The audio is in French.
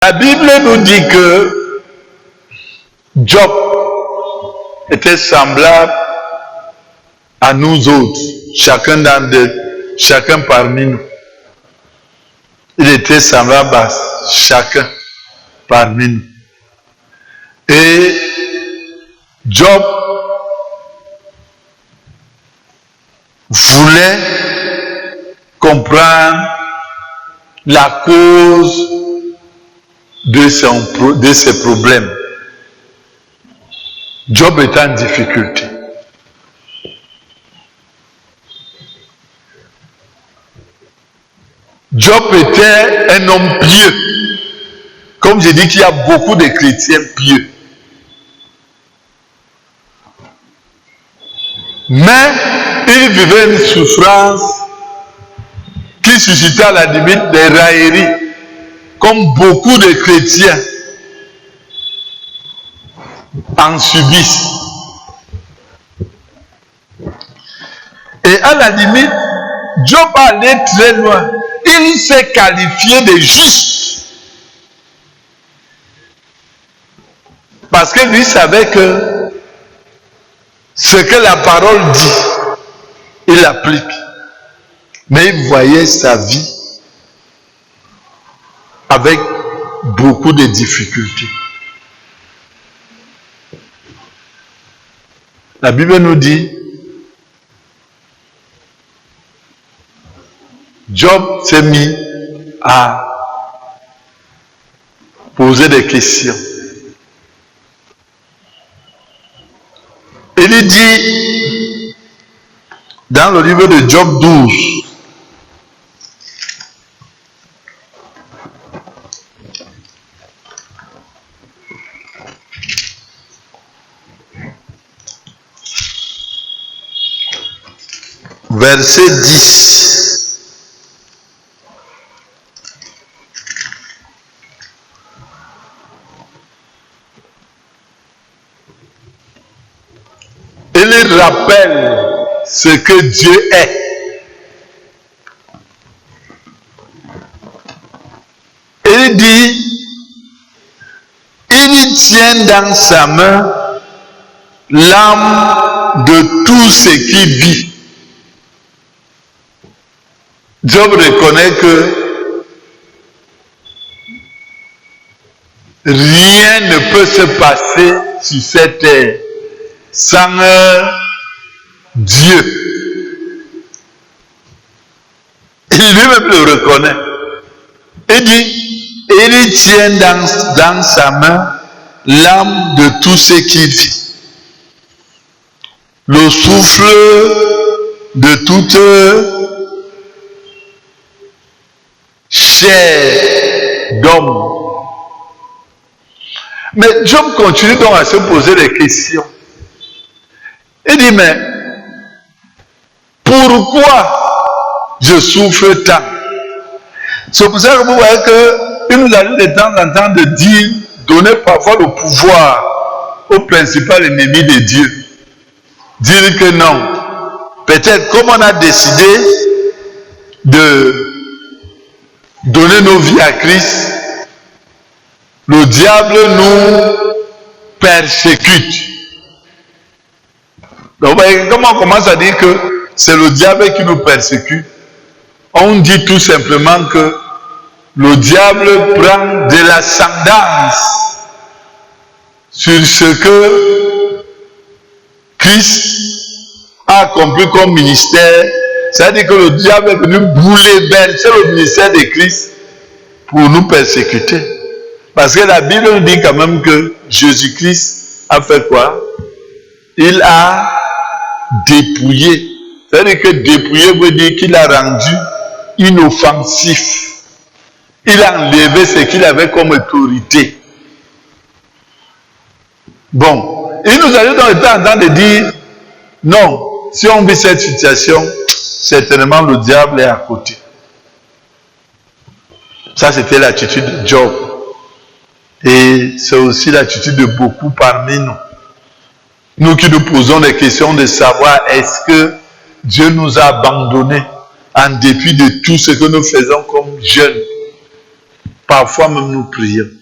La Bible nous dit que Job était semblable à nous autres, chacun parmi nous. Il était semblable à chacun parmi nous. Et Job voulait comprendre la cause de ses problèmes. Job était en difficulté. Job était un homme pieux. Comme j'ai dit qu'il y a beaucoup de chrétiens pieux. Mais il vivait une souffrance qui suscitait à la limite des railleries, comme beaucoup de chrétiens en subissent. Et à la limite, Job allait très loin. Il s'est qualifié de juste. Parce que lui savait que ce que la parole dit, il applique. Mais il voyait sa vie avec beaucoup de difficultés. La Bible nous dit, Job s'est mis à poser des questions. Il dit, dans le livre de Job 12, verset 10. Il rappelle ce que Dieu est. Il dit, il tient dans sa main l'âme de tout ce qui vit. Job reconnaît que rien ne peut se passer sur cette terre sans Dieu. Il lui-même le reconnaît. Il dit, il tient dans sa main l'âme de tout ce qui vit. Le souffle de toute chair d'homme. Mais Job continue donc à se poser des questions. Il dit, mais pourquoi je souffre tant? C'est pour ça que vous voyez qu'il nous arrive de temps en temps de dire, donner parfois le pouvoir au principal ennemi de Dieu. Dire que non. Peut-être comme on a décidé de donner nos vies à Christ, le diable nous persécute. Donc, comment on commence à dire que c'est le diable qui nous persécute? On dit tout simplement que le diable prend de l'ascendance sur ce que Christ a accompli comme ministère. C'est-à-dire que le diable est venu bouleverser le ministère de Christ pour nous persécuter. Parce que la Bible nous dit quand même que Jésus-Christ a fait quoi? Il a dépouillé. C'est-à-dire que dépouiller veut dire qu'il a rendu inoffensif. Il a enlevé ce qu'il avait comme autorité. Bon, il nous arrive dans le temps en temps de dire, non, si on vit cette situation, certainement le diable est à côté. Ça, c'était l'attitude de Job. Et c'est aussi l'attitude de beaucoup parmi nous. Nous qui nous posons des questions de savoir est-ce que Dieu nous a abandonnés en dépit de tout ce que nous faisons comme jeunes. Parfois même nous prions.